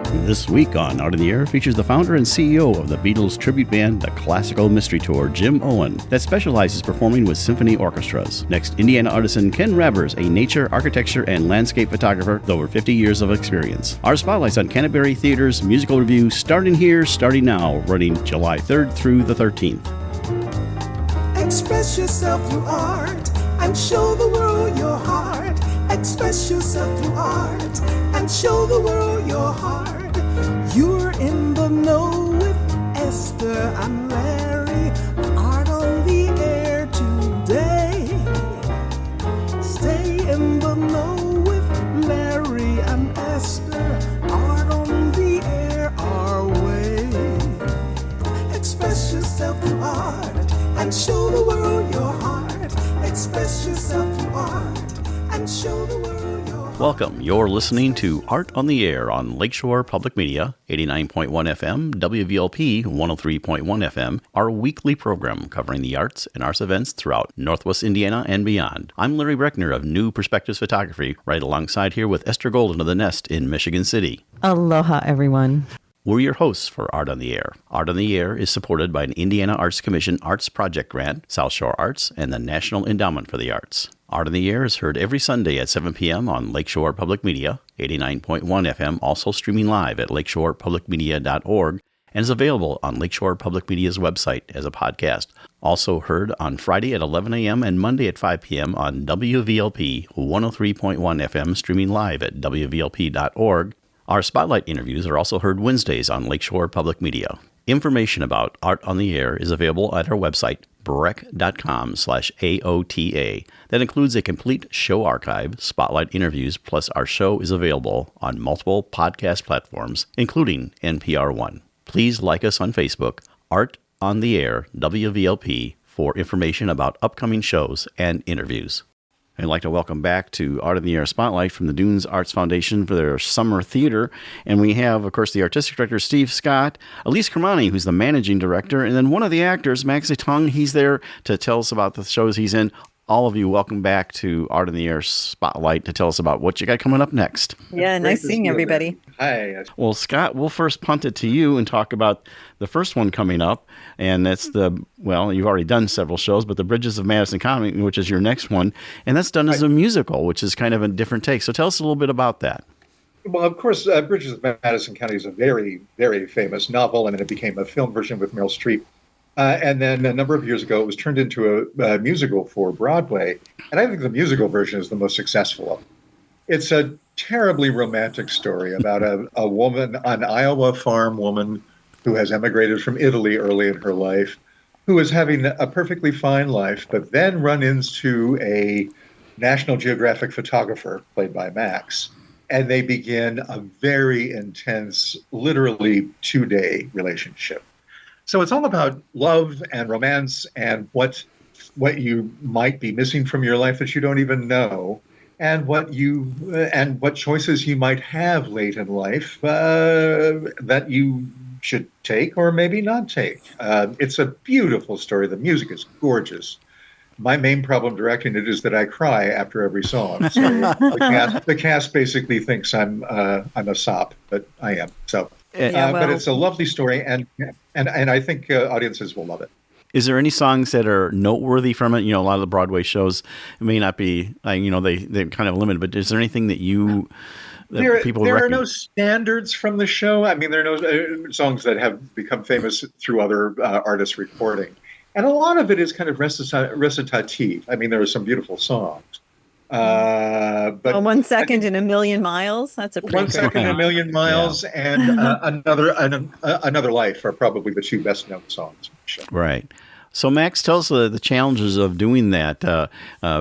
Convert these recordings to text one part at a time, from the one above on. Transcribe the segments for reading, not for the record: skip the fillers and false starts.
This week on Out in the Air features the founder and CEO of the Beatles tribute band, the Classical Mystery Tour, Jim Owen, that specializes performing with symphony orchestras. Next, Indiana Artisan Ken Rabbers, a nature, architecture, and landscape photographer with over 50 years of experience. Our spotlights on Canterbury Theatre's musical review, Starting Here, Starting Now, running July 3rd through the 13th. Express yourself through art and show the world your heart. Express yourself through art and show the world your heart. You're in the know with Esther and Larry. Art on the air today. Stay in the know with Larry and Esther. Art on the air our way. Express yourself through art and show the world your heart. Express yourself through art and show the world your heart. Welcome. You're listening to Art on the Air on Lakeshore Public Media, 89.1 FM, WVLP 103.1 FM, our weekly program covering the arts and arts events throughout Northwest Indiana and beyond. I'm Larry Breckner of New Perspectives Photography, right alongside here with Esther Golden of The Nest in Michigan City. Aloha, everyone. We're your hosts for Art on the Air. Art on the Air is supported by an Indiana Arts Commission Arts Project Grant, South Shore Arts, and the National Endowment for the Arts. Art on the Air is heard every Sunday at 7 p.m. on Lakeshore Public Media, 89.1 FM, also streaming live at lakeshorepublicmedia.org, and is available on Lakeshore Public Media's website as a podcast. Also heard on Friday at 11 a.m. and Monday at 5 p.m. on WVLP 103.1 FM, streaming live at wvlp.org. Our spotlight interviews are also heard Wednesdays on Lakeshore Public Media. Information about Art on the Air is available at our website, breck.com/AOTA. That includes a complete show archive, spotlight interviews, plus our show is available on multiple podcast platforms, including NPR One. Please like us on Facebook, Art on the Air, WVLP, for information about upcoming shows and interviews. I'd like to welcome back to Art in the Air Spotlight from the Dunes Arts Foundation for their Summer Theatre. And we have, of course, the Artistic Director, Steve Scott, Elise Kermani, who's the Managing Director, and then one of the actors, Max Tung. He's there to tell us about the shows he's in. All of you, welcome back to Art in the Air Spotlight to tell us about what you got coming up next. Yeah, nice seeing everybody. Hi. Well, Scott, we'll first punt it to you and talk about the first one coming up, and that's you've already done several shows, but the Bridges of Madison County, which is your next one, and that's done as a musical, which is kind of a different take. So tell us a little bit about that. Well, of course, Bridges of Madison County is a very, very famous novel, and then it became a film version with Meryl Streep. And then a number of years ago, it was turned into a musical for Broadway. And I think the musical version is the most successful of them. It's a terribly romantic story about a woman, an Iowa farm woman who has emigrated from Italy early in her life, who is having a perfectly fine life, but then run into a National Geographic photographer played by Max. And they begin a very intense, literally 2-day relationship. So it's all about love and romance and what you might be missing from your life that you don't even know, and what choices you might have late in life that you should take or maybe not take. It's a beautiful story. The music is gorgeous. My main problem directing it is that I cry after every song. So the cast basically thinks I'm a sop, but I am. So. But it's a lovely story, and I think audiences will love it. Is there any songs that are noteworthy from it? You know, a lot of the Broadway shows may not be, they're kind of limited, but is there anything that people There are no standards from the show. I mean, there are no songs that have become famous through other artists recording. And a lot of it is kind of recitative. I mean, there are some beautiful songs. But 1 second in a million miles. That's a pretty 1 second in a million miles, and another life are probably the two best known songs. Right. So, Max, tell us the challenges of doing that,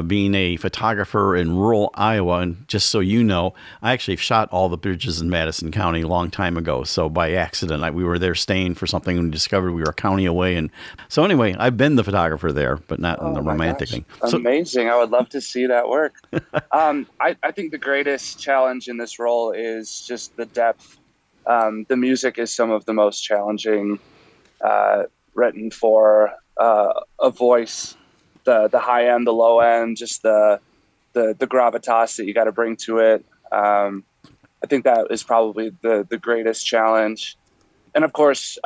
being a photographer in rural Iowa. And just so you know, I actually shot all the bridges in Madison County a long time ago. So by accident, we were there staying for something and discovered we were a county away. And so anyway, I've been the photographer there, but not in the romantic thing. Amazing. I would love to see that work. I think the greatest challenge in this role is just the depth. The music is some of the most challenging written for a voice, the high end, the low end, just the gravitas that you got to bring to it. I I think that is probably the greatest challenge. And of course,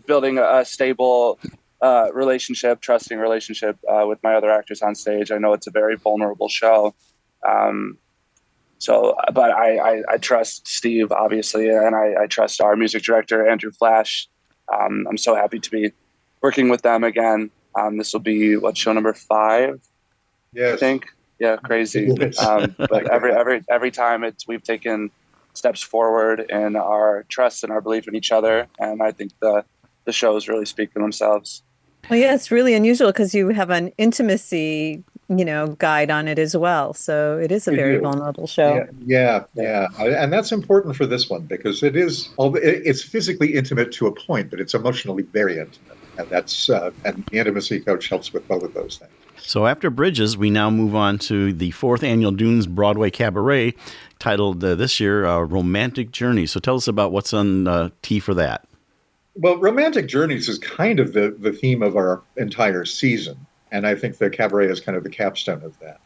building a stable trusting relationship with my other actors on stage. I know it's a very vulnerable show. But I trust Steve, obviously, and I trust our music director, Andrew Flash. I'm so happy to be working with them again. This will be show number 5, Yes. I think. Yeah, crazy. Yes. But every time we've taken steps forward in our trust and our belief in each other, and I think the shows really speak for themselves. Well, yeah, it's really unusual because you have an intimacy, guide on it as well. So it is a very vulnerable show. Yeah. And that's important for this one because it's physically intimate to a point, but it's emotionally very intimate. And and the intimacy coach helps with both of those things. So after Bridges, we now move on to the 4th annual Dunes Broadway Cabaret, titled this year Romantic Journey. So tell us about what's on T for that. Well, Romantic Journeys is kind of the theme of our entire season. And I think the cabaret is kind of the capstone of that.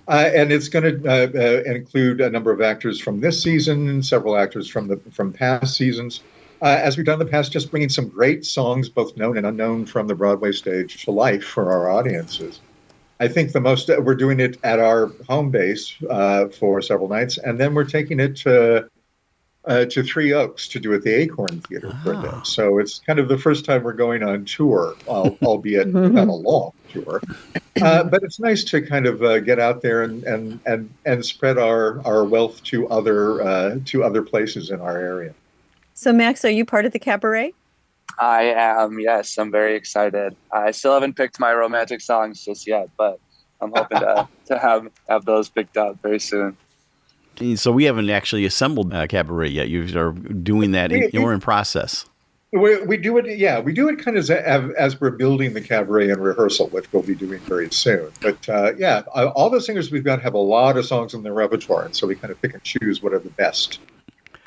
And it's going to include a number of actors from this season and several actors from past seasons. As we've done in the past, just bringing some great songs, both known and unknown, from the Broadway stage to life for our audiences. I think we're doing it at our home base for several nights, and then we're taking it to Three Oaks to do at the Acorn Theater for a day. So it's kind of the first time we're going on tour, albeit not a long tour. But it's nice to kind of get out there and spread our wealth to other places in our area. So, Max, are you part of the cabaret? I am, yes. I'm very excited. I still haven't picked my romantic songs just yet, but I'm hoping to have those picked up very soon. So we haven't actually assembled a cabaret yet. You are doing that. You're in process. We do it. Yeah, we do it kind of as we're building the cabaret in rehearsal, which we'll be doing very soon. But all the singers we've got have a lot of songs in their repertoire, and so we kind of pick and choose what are the best.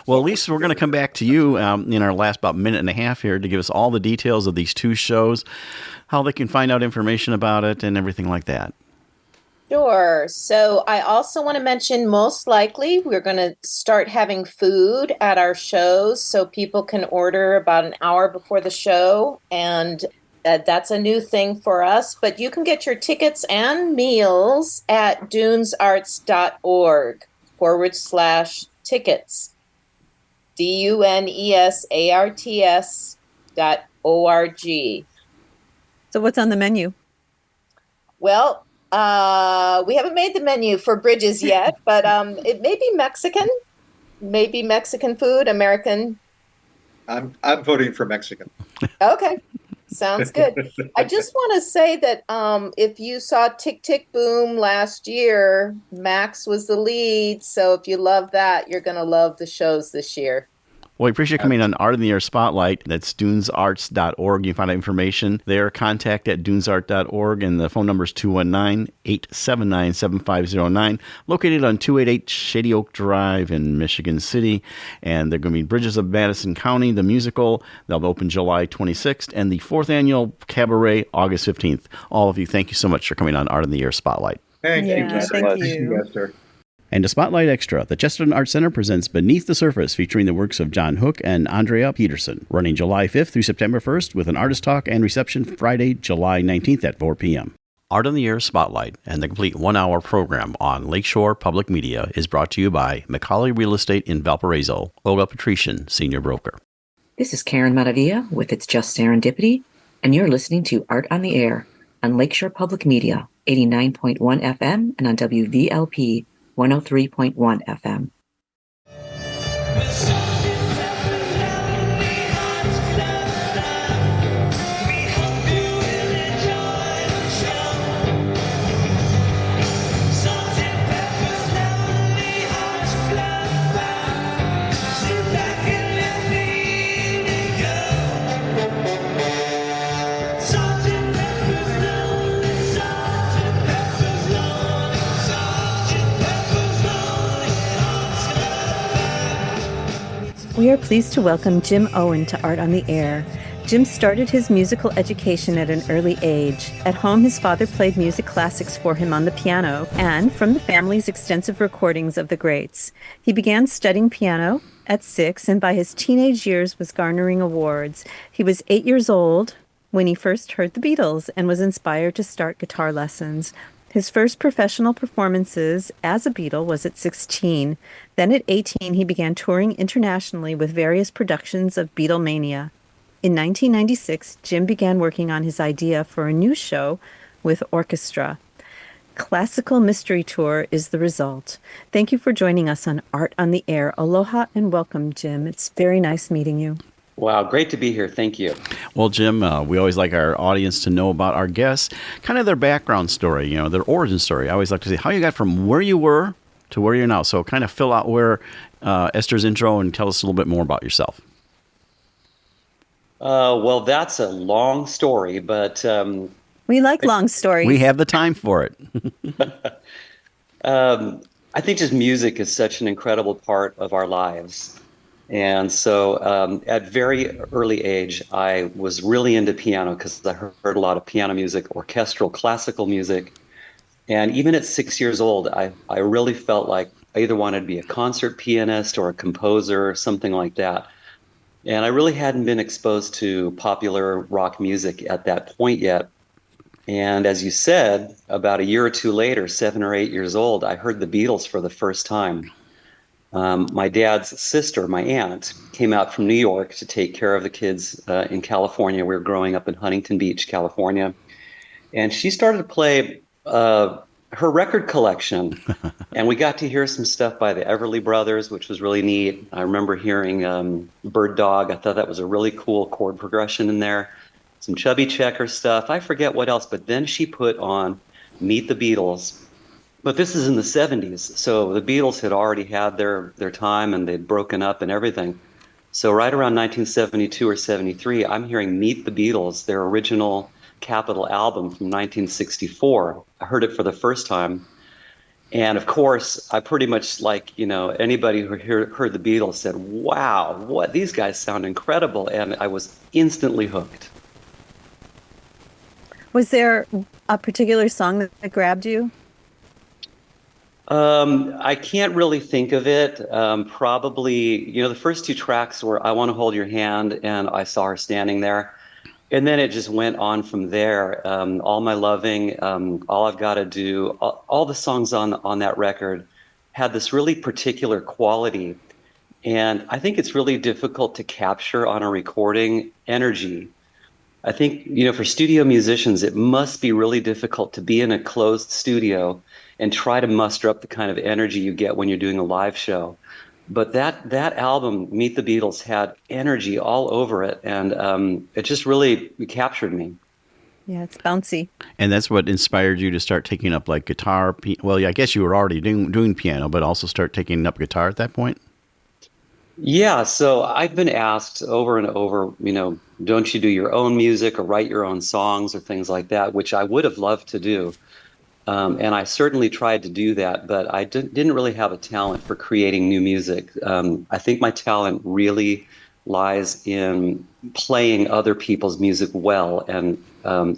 Well, Lisa, we're going to come back to you in our last about minute and a half here to give us all the details of these 2 shows, how they can find out information about it, and everything like that. Sure. So I also want to mention, most likely, we're going to start having food at our shows so people can order about an hour before the show. And that's a new thing for us. But you can get your tickets and meals at dunesarts.org/tickets. DUNESARTS.org. So what's on the menu? Well, we haven't made the menu for Bridges yet, but it may be Mexican, maybe Mexican food, American. I'm voting for Mexican. Okay, sounds good. I just want to say that if you saw Tick Tick Boom last year, Max was the lead. So if you love that, you're going to love the shows this year. Well, we appreciate coming on Art in the Air Spotlight. That's dunesarts.org. You can find out information there. Contact at dunesart.org, and the phone number is 219-879-7509. Located on 288 Shady Oak Drive in Michigan City. And they're going to be Bridges of Madison County, the musical. They'll open July 26th, and the 4th annual Cabaret, August 15th. All of you, thank you so much for coming on Art in the Air Spotlight. Thank you. Thank you. Esther. And a Spotlight Extra, the Chesterton Arts Center presents Beneath the Surface, featuring the works of John Hook and Andrea Peterson, running July 5th through September 1st with an artist talk and reception Friday, July 19th at 4 p.m. Art on the Air Spotlight and the complete 1-hour program on Lakeshore Public Media is brought to you by Macaulay Real Estate in Valparaiso, Olga Patrician, Senior Broker. This is Karen Maravilla with It's Just Serendipity, and you're listening to Art on the Air on Lakeshore Public Media, 89.1 FM and on WVLP 103.1 FM. We are pleased to welcome Jim Owen to Art on the Air. Jim started his musical education at an early age. At home, his father played music classics for him on the piano and from the family's extensive recordings of the greats. He began studying piano at 6 and by his teenage years was garnering awards. He was 8 years old when he first heard the Beatles and was inspired to start guitar lessons. His first professional performances as a Beatle was at 16. Then at 18, he began touring internationally with various productions of Beatlemania. In 1996, Jim began working on his idea for a new show with orchestra. Classical Mystery Tour is the result. Thank you for joining us on Art on the Air. Aloha and welcome, Jim. It's very nice meeting you. Wow, great to be here. Thank you. Well, Jim, we always like our audience to know about our guests, kind of their background story, you know, their origin story. I always like to say how you got from where you were to where you're now. So kind of fill out where Esther's intro and tell us a little bit more about yourself. Well, that's a long story, but we like long stories. We have the time for it. I think just music is such an incredible part of our lives. And so at very early age, I was really into piano because I heard a lot of piano music, orchestral, classical music. And even at 6 years old, I really felt like I either wanted to be a concert pianist or a composer or something like that. And I really hadn't been exposed to popular rock music at that point yet. And as you said, about a year or two later, 7 or 8 years old, I heard the Beatles for the first time. My dad's sister, my aunt, came out from New York to take care of the kids in California. We were growing up in Huntington Beach, California. And she started to play her record collection. And we got to hear some stuff by the Everly Brothers, which was really neat. I remember hearing Bird Dog. I thought that was a really cool chord progression in there. Some Chubby Checker stuff. I forget what else. But then she put on Meet the Beatles. But this is in the 70s. So the Beatles had already had their time and they'd broken up and everything. So right around 1972 or 73, I'm hearing Meet the Beatles, their original Capitol album from 1964. I heard it for the first time. And of course, I pretty much, like, you know, anybody who heard the Beatles said, wow, what, these guys sound incredible. And I was instantly hooked. Was there a particular song that grabbed you? I can't really think of it. Probably, you know, the first two tracks were I Want to Hold Your Hand and I Saw Her Standing There. And then it just went on from there. All My Loving, All I've Got to Do, all the songs on that record had this really particular quality. And I think it's really difficult to capture on a recording energy. I think, you know, for studio musicians, it must be really difficult to be in a closed studio and try to muster up the kind of energy you get when you're doing a live show. But that album, Meet the Beatles, had energy all over it, and it just really captured me. Yeah, it's bouncy. And that's what inspired you to start taking up like guitar. Well, yeah, I guess you were already doing piano, but also start taking up guitar at that point? Yeah, so I've been asked over and over, you know, don't you do your own music or write your own songs or things like that, which I would have loved to do. And I certainly tried to do that, but I didn't really have a talent for creating new music. I think my talent really lies in playing other people's music well. And,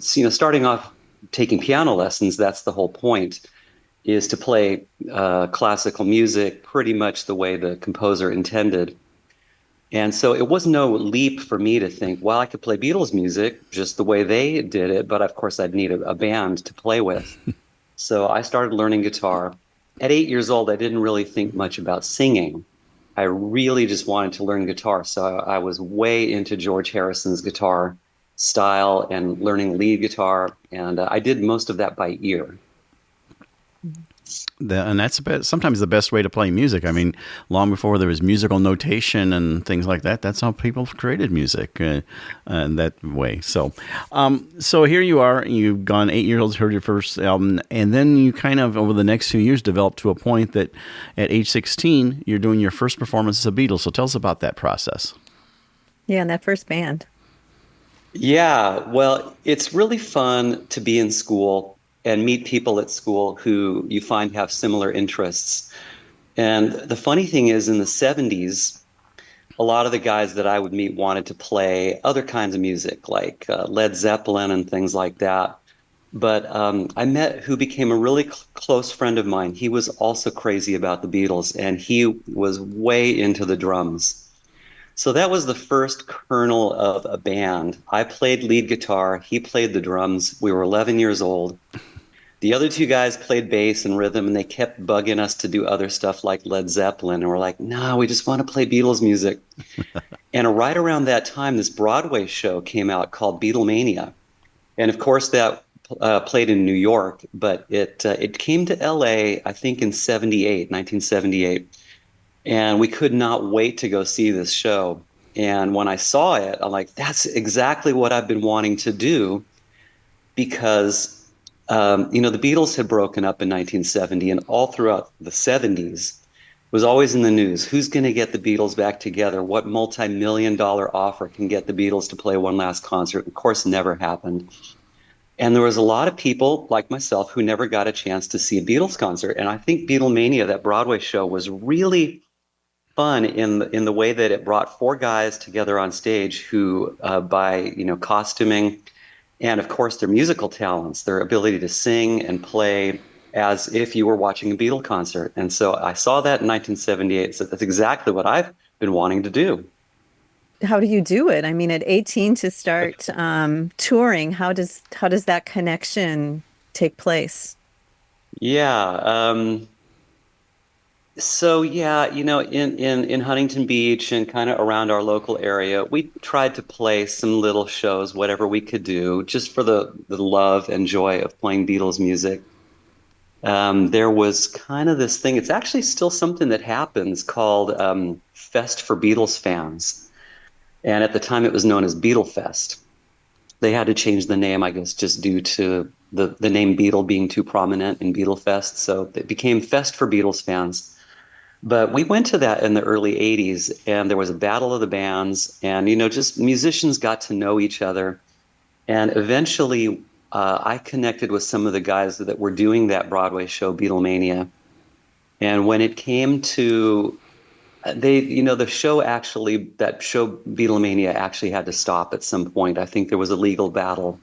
so, you know, starting off taking piano lessons, that's the whole point, is to play classical music pretty much the way the composer intended. And so it was no leap for me to think, well, I could play Beatles music just the way they did it, but of course I'd need a band to play with. So I started learning guitar. At 8 years old, I didn't really think much about singing. I really just wanted to learn guitar. So I was way into George Harrison's guitar style and learning lead guitar. And I did most of that by ear. And that's sometimes the best way to play music. I mean, long before there was musical notation and things like that, that's how people created music in that way. So here you are. You've gone 8 years old, heard your first album, and then you kind of, over the next few years, developed to a point that at age 16, you're doing your first performance as a Beatles. So tell us about that process. Yeah, and that first band. Yeah, well, it's really fun to be in school and meet people at school who you find have similar interests. And the funny thing is, in the 70s, a lot of the guys that I would meet wanted to play other kinds of music, like Led Zeppelin and things like that. But I met who became a really close friend of mine. He was also crazy about the Beatles, and he was way into the drums. So that was the first kernel of a band. I played lead guitar. He played the drums. We were 11 years old. The other two guys played bass and rhythm, and they kept bugging us to do other stuff like Led Zeppelin. And we're like, no, we just want to play Beatles music. And right around that time, this Broadway show came out called Beatlemania. And of course, that played in New York, but it came to LA, I think, in 1978. And we could not wait to go see this show. And when I saw it, I'm like, that's exactly what I've been wanting to do, because, the Beatles had broken up in 1970, and all throughout the 70s, it was always in the news. Who's going to get the Beatles back together? What multi-million-dollar offer can get the Beatles to play one last concert? Of course, it never happened. And there was a lot of people like myself who never got a chance to see a Beatles concert. And I think Beatlemania, that Broadway show, was really fun in the way that it brought four guys together on stage who, by costuming, and of course their musical talents, their ability to sing and play as if you were watching a Beatle concert. And so I saw that in 1978. So that's exactly what I've been wanting to do. How do you do it? I mean, at 18 to start touring, how does that connection take place? Yeah. So yeah, in Huntington Beach and kind of around our local area, we tried to play some little shows, whatever we could do, just for the love and joy of playing Beatles music. There was kind of this thing, it's actually still something that happens, called Fest for Beatles Fans. And at the time it was known as Beatle Fest. They had to change the name, I guess, just due to the name Beatle being too prominent in Beatle Fest. So it became Fest for Beatles Fans. But we went to that in the early 80s, and there was a battle of the bands, and, just musicians got to know each other. And eventually I connected with some of the guys that were doing that Broadway show, Beatlemania. And when it came to the show, that show Beatlemania actually had to stop at some point. I think there was a legal battle.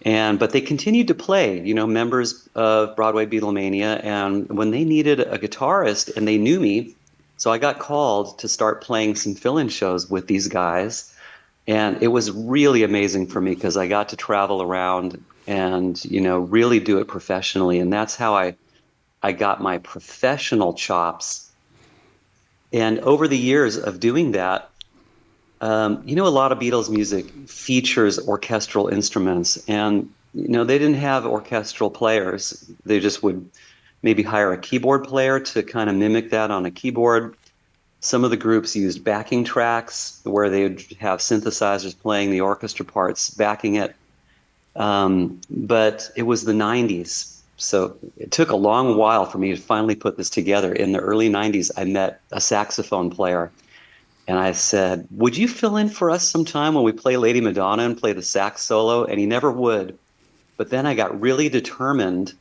But they continued to play, members of Broadway Beatlemania. And when they needed a guitarist, and they knew me, so I got called to start playing some fill-in shows with these guys. And it was really amazing for me, because I got to travel around and, really do it professionally. And that's how I got my professional chops. And over the years of doing that, a lot of Beatles music features orchestral instruments, and, they didn't have orchestral players. They just would maybe hire a keyboard player to kind of mimic that on a keyboard. Some of the groups used backing tracks where they would have synthesizers playing the orchestra parts, backing it. But it was the 90s. So it took a long while for me to finally put this together. In the early 90s, I met a saxophone player. And I said, would you fill in for us sometime when we play Lady Madonna and play the sax solo? And he never would. But then I got really determined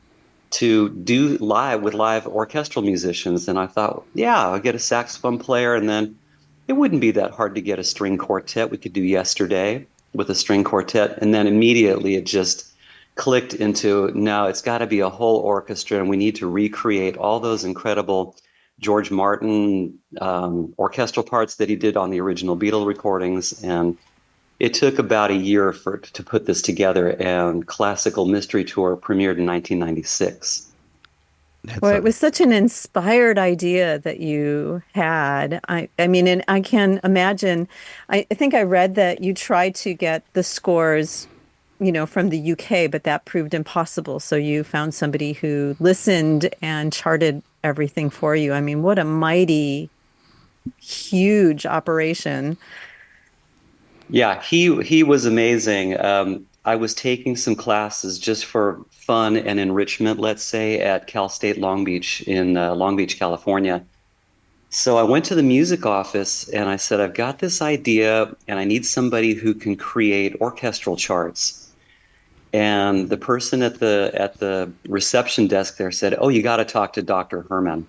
to do live with live orchestral musicians. And I thought, yeah, I'll get a saxophone player. And then it wouldn't be that hard to get a string quartet. We could do Yesterday with a string quartet. And then immediately it just clicked into, no, it's got to be a whole orchestra. And we need to recreate all those incredible George Martin orchestral parts that he did on the original Beatle recordings. And it took about a year to put this together, and Classical Mystery Tour premiered in 1996. Well, it was such an inspired idea that you had. I mean, and I can imagine, I think I read that you tried to get the scores, from the UK, but that proved impossible. So you found somebody who listened and charted everything for you. I mean, what a mighty, huge operation. Yeah, he was amazing. I was taking some classes just for fun and enrichment, let's say, at Cal State Long Beach in Long Beach, California. So I went to the music office and I said, I've got this idea and I need somebody who can create orchestral charts. And the person at the reception desk there said, oh, you got to talk to Dr. Herman.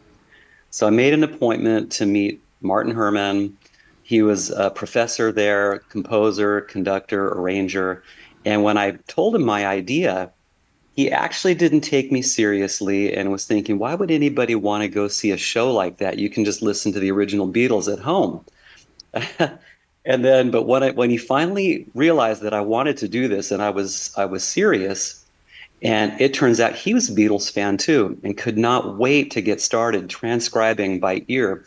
So I made an appointment to meet Martin Herman. He was a professor there, composer, conductor, arranger. And when I told him my idea, he actually didn't take me seriously and was thinking, why would anybody want to go see a show like that? You can just listen to the original Beatles at home. And then, but when he finally realized that I wanted to do this and I was serious, and it turns out he was a Beatles fan too and could not wait to get started transcribing by ear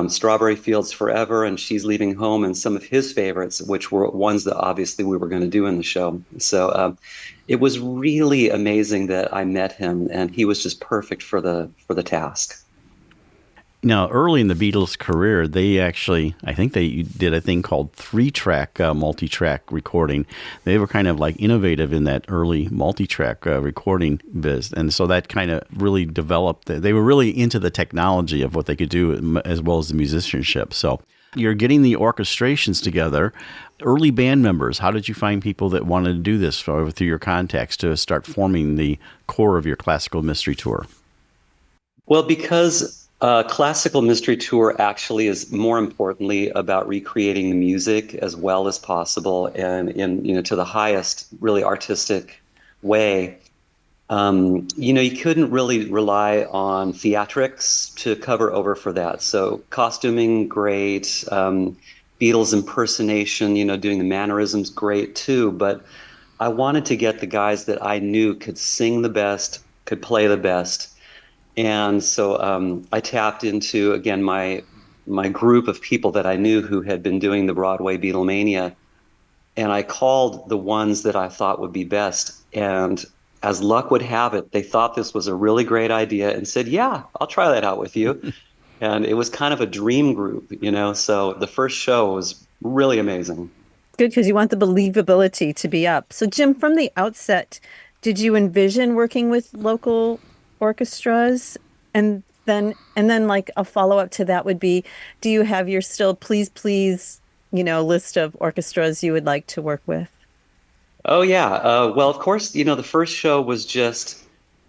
Strawberry Fields Forever and She's Leaving Home and some of his favorites, which were ones that obviously we were going to do in the show. So it was really amazing that I met him, and he was just perfect for the task. Now, early in the Beatles' career, they actually, I think they did a thing called 3-track multi-track recording. They were kind of like innovative in that early multi-track recording biz. And so that kind of really developed, they were really into the technology of what they could do as well as the musicianship. So you're getting the orchestrations together. Early band members, how did you find people that wanted to do this through your contacts to start forming the core of your classical mystery tour? Well, because classical mystery tour actually is more importantly about recreating the music as well as possible and in to the highest really artistic way. You couldn't really rely on theatrics to cover over for that. So costuming, great. Beatles impersonation, doing the mannerisms, great too. But I wanted to get the guys that I knew could sing the best, could play the best. And so I tapped into, again, my group of people that I knew who had been doing the Broadway Beatlemania, and I called the ones that I thought would be best. And as luck would have it, they thought this was a really great idea and said, yeah, I'll try that out with you. And it was kind of a dream group, so the first show was really amazing. Good, because you want the believability to be up. So, Jim, from the outset, did you envision working with local orchestras? And then like a follow-up to that would be, do you have your still please list of orchestras you would like to work with? Oh yeah, well, of course, the first show was just,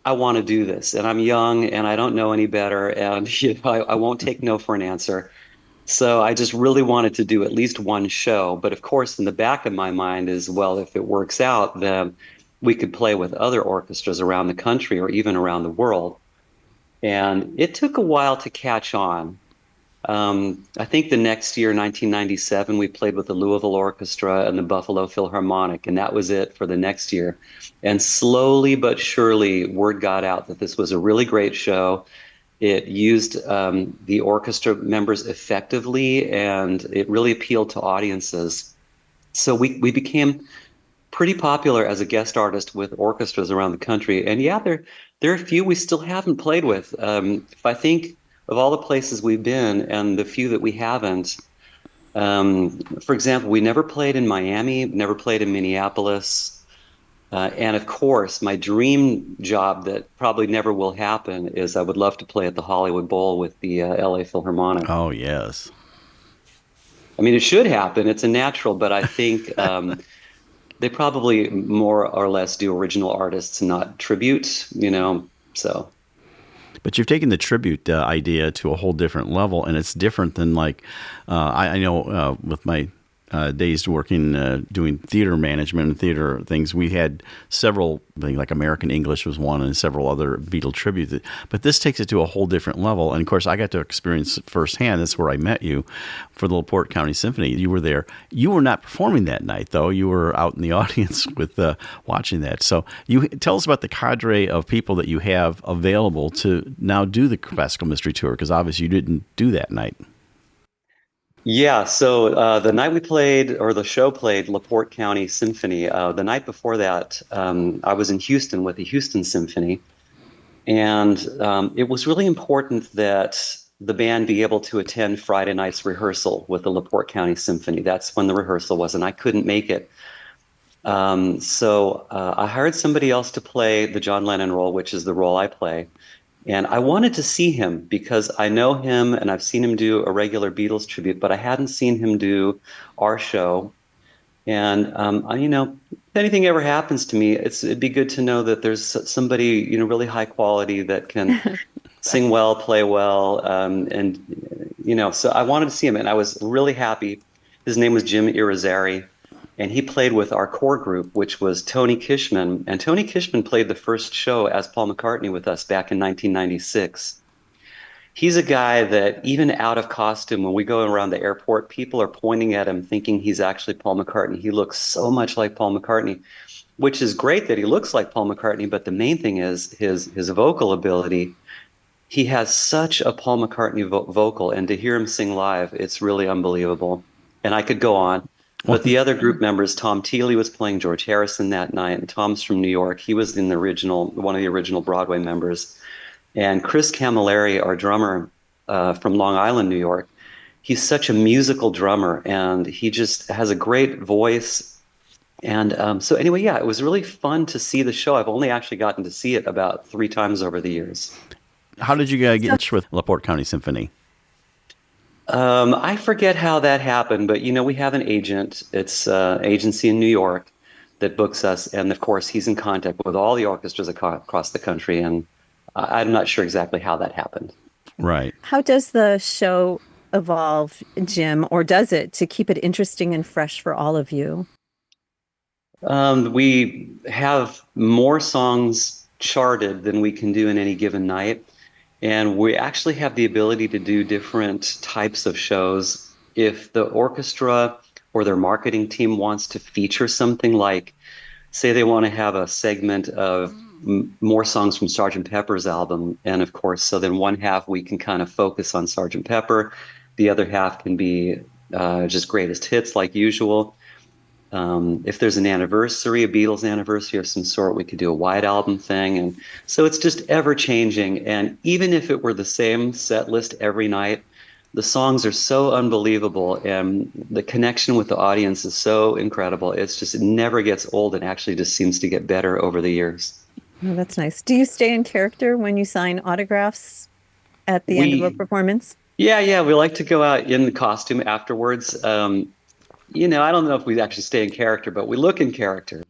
I want to do this, and I'm young and I don't know any better, and I won't take no for an answer. So I just really wanted to do at least one show. But of course, in the back of my mind is, well, if it works out, then we could play with other orchestras around the country or even around the world. And it took a while to catch on. I think the next year, 1997, we played with the Louisville Orchestra and the Buffalo Philharmonic, and that was it for the next year. And slowly but surely, word got out that this was a really great show. It used the orchestra members effectively, and it really appealed to audiences. So we became pretty popular as a guest artist with orchestras around the country. And yeah, there are a few we still haven't played with. If I think of all the places we've been and the few that we haven't, for example, we never played in Miami, never played in Minneapolis. And of course, my dream job that probably never will happen is I would love to play at the Hollywood Bowl with the LA Philharmonic. Oh, yes. I mean, it should happen. It's a natural, but I think they probably more or less do original artists, not tribute, so. But you've taken the tribute idea to a whole different level, and it's different than I know with my days working, doing theater management and theater things, we had several, like American English was one and several other Beatle tributes. But this takes it to a whole different level. And of course, I got to experience it firsthand. That's where I met you for the LaPorte County Symphony. You were there. You were not performing that night, though. You were out in the audience with watching that. So you tell us about the cadre of people that you have available to now do the Classical Mystery Tour, because obviously you didn't do that night. Yeah, so the night we played, or the show played, LaPorte County Symphony. The night before that, I was in Houston with the Houston Symphony, and it was really important that the band be able to attend Friday night's rehearsal with the LaPorte County Symphony. That's when the rehearsal was, and I couldn't make it. So I hired somebody else to play the John Lennon role, which is the role I play. And I wanted to see him because I know him and I've seen him do a regular Beatles tribute, but I hadn't seen him do our show. And, if anything ever happens to me, it'd be good to know that there's somebody, really high quality that can sing well, play well, and So I wanted to see him, and I was really happy. His name was Jim Irizarry, and he played with our core group, which was Tony Kishman. And Tony Kishman played the first show as Paul McCartney with us back in 1996. He's a guy that even out of costume, when we go around the airport, people are pointing at him thinking he's actually Paul McCartney. He looks so much like Paul McCartney, which is great that he looks like Paul McCartney, but the main thing is his vocal ability. He has such a Paul McCartney vocal, and to hear him sing live, it's really unbelievable. And I could go on. But the other group members, Tom Teely was playing George Harrison that night, and Tom's from New York. He was in one of the original Broadway members. And Chris Camilleri, our drummer from Long Island, New York, he's such a musical drummer, and he just has a great voice. And so anyway, yeah, it was really fun to see the show. I've only actually gotten to see it about 3 times over the years. How did you get in touch with LaPorte County Symphony? I forget how that happened, but we have an agent. It's an agency in New York that books us, and of course he's in contact with all the orchestras across the country, and I'm not sure exactly how that happened. Right. How does the show evolve, Jim, or does it, to keep it interesting and fresh for all of you? We have more songs charted than we can do in any given night. And we actually have the ability to do different types of shows. If the orchestra or their marketing team wants to feature something, like, say they want to have a segment of more songs from Sgt. Pepper's album, and of course, so then one half we can kind of focus on Sgt. Pepper, the other half can be just greatest hits like usual. If there's an anniversary, a Beatles anniversary of some sort, we could do a White Album thing. And so it's just ever changing. And even if it were the same set list every night, the songs are so unbelievable, and the connection with the audience is so incredible. It never gets old, and actually just seems to get better over the years. Oh, that's nice. Do you stay in character when you sign autographs at the end of a performance? Yeah. We like to go out in the costume afterwards. I don't know if we actually stay in character, but we look in character.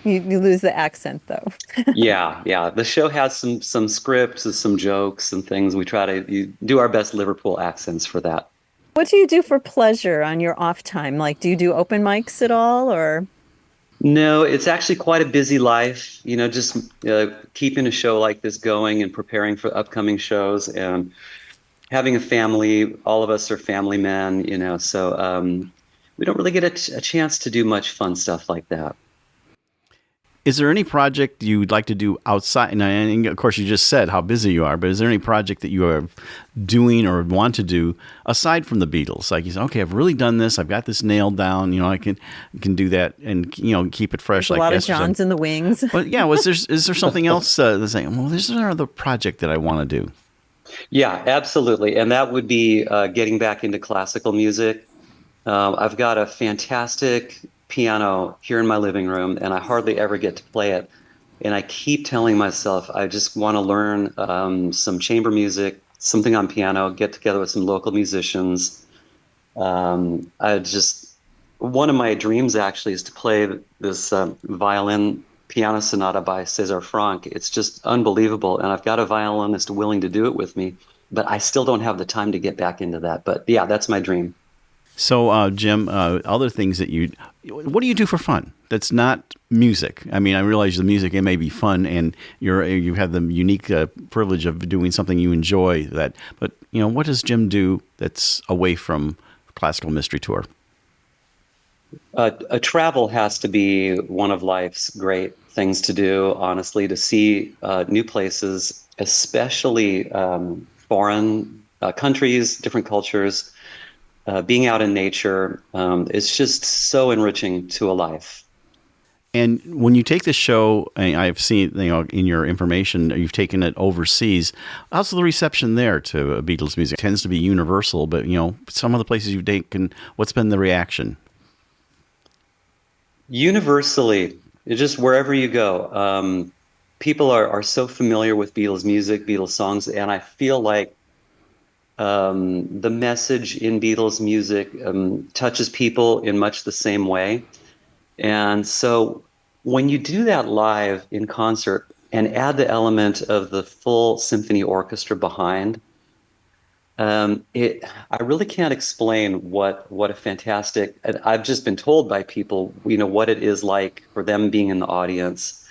You lose the accent, though. Yeah. The show has some scripts and some jokes and things. We try to do our best Liverpool accents for that. What do you do for pleasure on your off time? Like, do you do open mics at all, or? No, it's actually quite a busy life. Just keeping a show like this going and preparing for upcoming shows, and having a family. All of us are family men, so we don't really get a chance to do much fun stuff like that. Is there any project you'd like to do outside? And of course, you just said how busy you are, but is there any project that you are doing or want to do aside from the Beatles? Like you said, okay, I've really done this. I've got this nailed down. I can do that and keep it fresh. There's a lot of Johns in the wings. But yeah, is there something else that's saying? Well, there's another project that I want to do. Yeah, absolutely, and that would be getting back into classical music. I've got a fantastic piano here in my living room, and I hardly ever get to play it. And I keep telling myself I just want to learn some chamber music, something on piano, get together with some local musicians. One of my dreams actually is to play this violin piano sonata by César Franck. It's just unbelievable, and I've got a violinist willing to do it with me, but I still don't have the time to get back into that. But yeah, that's my dream. So, Jim, other things that what do you do for fun that's not music? I mean, I realize the music, it may be fun, and you have the unique privilege of doing something you enjoy. But what does Jim do that's away from Classical Mystery Tour? A travel has to be one of life's great things to do, honestly, to see new places, especially foreign countries, different cultures. Being out in nature is just so enriching to a life. And when you take the show, I've seen in your information, you've taken it overseas. How's the reception there to Beatles music? It tends to be universal, but some of the places you've taken, what's been the reaction? Universally, just wherever you go, people are so familiar with Beatles music, Beatles songs, and I feel like the message in Beatles music touches people in much the same way. And so when you do that live in concert and add the element of the full symphony orchestra behind, I really can't explain what a fantastic. And I've just been told by people, what it is like for them being in the audience,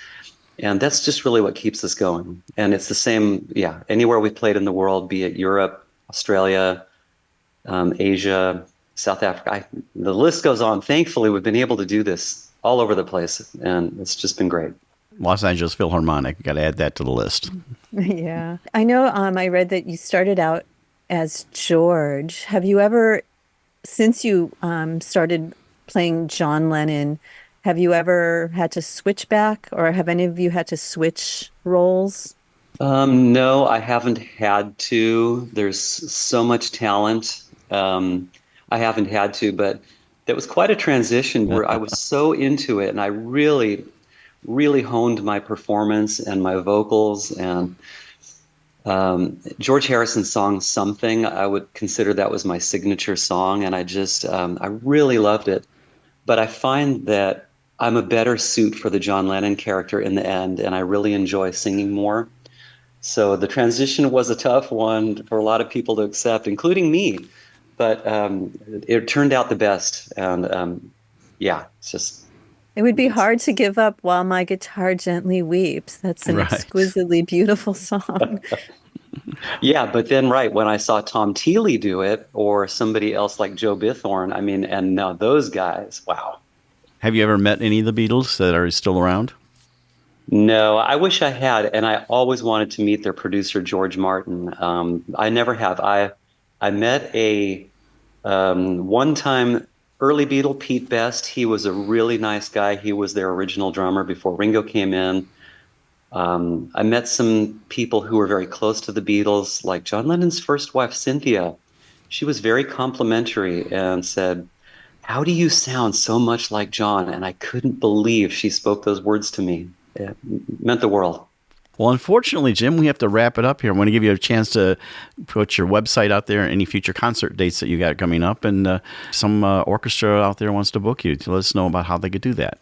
and that's just really what keeps us going. And it's the same, anywhere we played in the world, be it Europe, Australia, Asia, South Africa. The list goes on. Thankfully, we've been able to do this all over the place, and it's just been great. Los Angeles Philharmonic, got to add that to the list. Yeah. I know I read that you started out as George. Have you ever, since you started playing John Lennon, have you ever had to switch back, or have any of you had to switch roles? No, I haven't had to. There's so much talent. I haven't had to, but that was quite a transition where I was so into it, and I really, really honed my performance and my vocals. And George Harrison's song "Something," I would consider that was my signature song, and I really loved it. But I find that I'm a better suit for the John Lennon character in the end, and I really enjoy singing more. So the transition was a tough one for a lot of people to accept, including me. But it turned out the best, and it's just. It would be hard to give up "While My Guitar Gently Weeps." That's an exquisitely beautiful song. Yeah, but then when I saw Tom Teely do it, or somebody else like Joe Bithorn, and now those guys, wow. Have you ever met any of the Beatles that are still around? No, I wish I had, and I always wanted to meet their producer, George Martin. I never have. I met a one-time early Beatle, Pete Best. He was a really nice guy. He was their original drummer before Ringo came in. I met some people who were very close to the Beatles, like John Lennon's first wife, Cynthia. She was very complimentary and said, "How do you sound so much like John?" And I couldn't believe she spoke those words to me. It meant the world. Well, unfortunately, Jim, we have to wrap it up here. I want to give you a chance to put your website out there, any future concert dates that you got coming up, and some orchestra out there wants to book you. To let us know about how they could do that.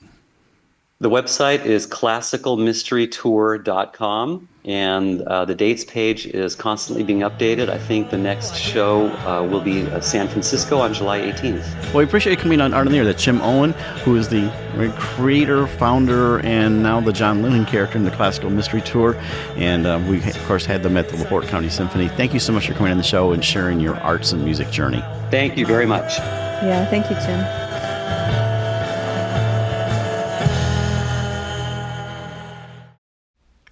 The website is classicalmysterytour.com, and the dates page is constantly being updated. I think the next show will be San Francisco on July 18th. Well, we appreciate you coming on Art on the Air. That's Jim Owen, who is the creator, founder, and now the John Lennon character in the Classical Mystery Tour. And we, of course, had them at the LaPorte County Symphony. Thank you so much for coming on the show and sharing your arts and music journey. Thank you very much. Yeah, thank you, Jim.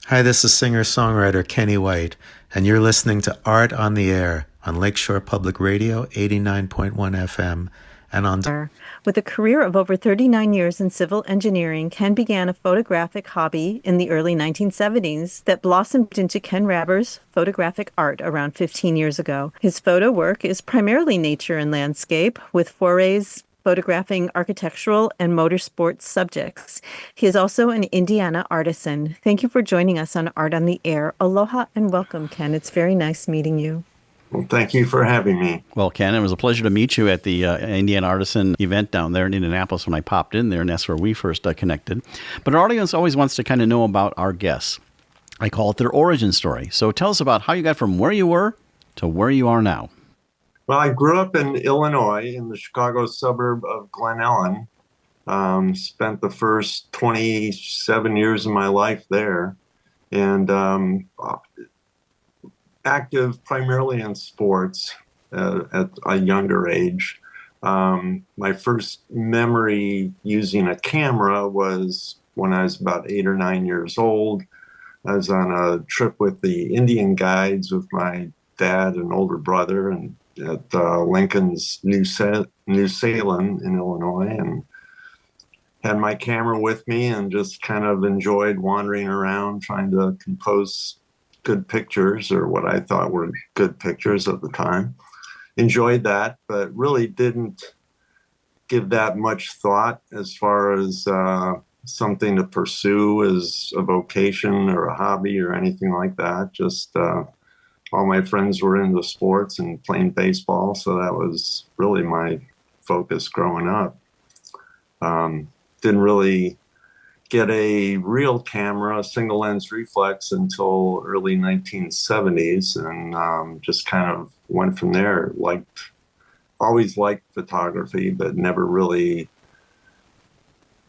Hi, this is singer-songwriter Kenny White, and you're listening to Art on the Air on Lakeshore Public Radio, 89.1 FM, and on... With a career of over 39 years in civil engineering, Ken began a photographic hobby in the early 1970s that blossomed into Ken Rabbers' photographic art around 15 years ago. His photo work is primarily nature and landscape, with forays photographing architectural and motorsports subjects. He is also an Indiana artisan. Thank you for joining us on Art on the Air. Aloha and welcome, Ken. It's very nice meeting you. Well, thank you for having me. Well, Ken, it was a pleasure to meet you at the Indiana Artisan event down there in Indianapolis when I popped in there, and that's where we first connected. But our audience always wants to kind of know about our guests. I call it their origin story. So tell us about how you got from where you were to where you are now. Well, I grew up in Illinois in the Chicago suburb of Glen Ellen. Spent the first 27 years of my life there, and active primarily in sports at a younger age. My first memory using a camera was when I was about 8 or 9 years old. I was on a trip with the Indian guides with my dad and older brother, and at Lincoln's New Salem in Illinois, and had my camera with me and just kind of enjoyed wandering around trying to compose good pictures, or what I thought were good pictures at the time. Enjoyed that, but really didn't give that much thought as far as something to pursue as a vocation or a hobby or anything like that. Just all my friends were into sports and playing baseball, so that was really my focus growing up. Didn't really get a real camera, single lens reflex, until early 1970s, and just kind of went from there. Always liked photography, but never really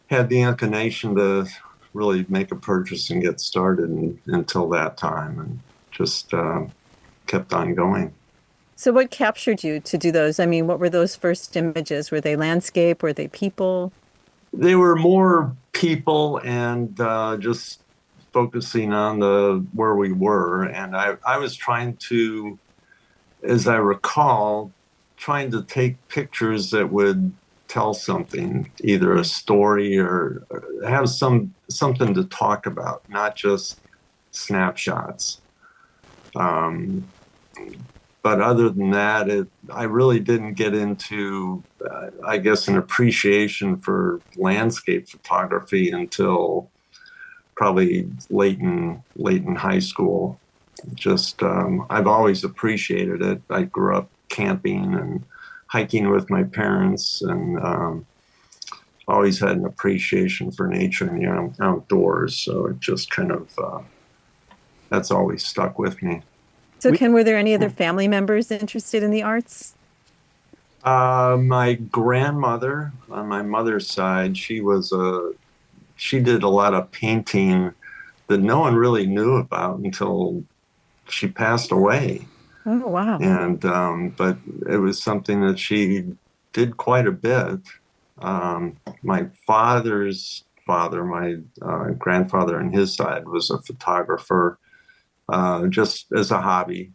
had the inclination to really make a purchase and get started until that time, and just kept on going. So what captured you to do those? I mean, what were those first images? Were they landscape? Were they people? They were more people, and just focusing on where we were. And I was trying to, as I recall, trying to take pictures that would tell something, either a story or have something to talk about, not just snapshots. But other than that, I really didn't get into, I guess, an appreciation for landscape photography until probably late in high school. Just I've always appreciated it. I grew up camping and hiking with my parents, and always had an appreciation for nature and the outdoors. So it just kind of that's always stuck with me. So Ken, were there any other family members interested in the arts? My grandmother on my mother's side, she did a lot of painting that no one really knew about until she passed away. Oh, wow. And but it was something that she did quite a bit. My father's father, my grandfather on his side, was a photographer, just as a hobby,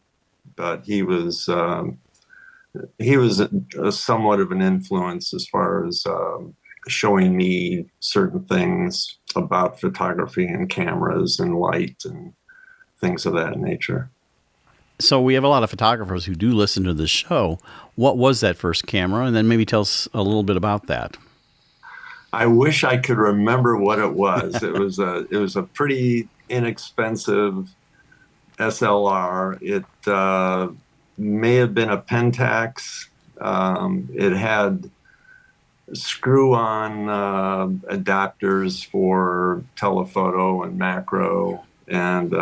but he was a somewhat of an influence as far as showing me certain things about photography and cameras and light and things of that nature. So we have a lot of photographers who do listen to this show. What was that first camera? And then maybe tell us a little bit about that. I wish I could remember what it was. It was a pretty inexpensive SLR. It may have been a Pentax. It had screw-on adapters for telephoto and macro, and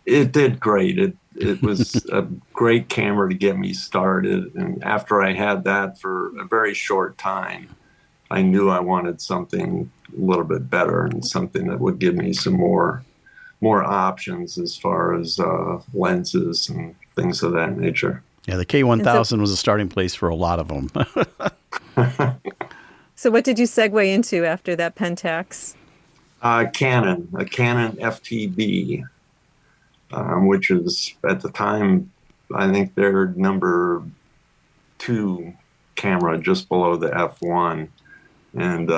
it did great. It was a great camera to get me started, and after I had that for a very short time, I knew I wanted something a little bit better and something that would give me some more options as far as lenses and things of that nature. Yeah, the K1000 was a starting place for a lot of them. So what did you segue into after that Pentax? A Canon FTB, which is at the time, I think their number 2 camera, just below the F1. And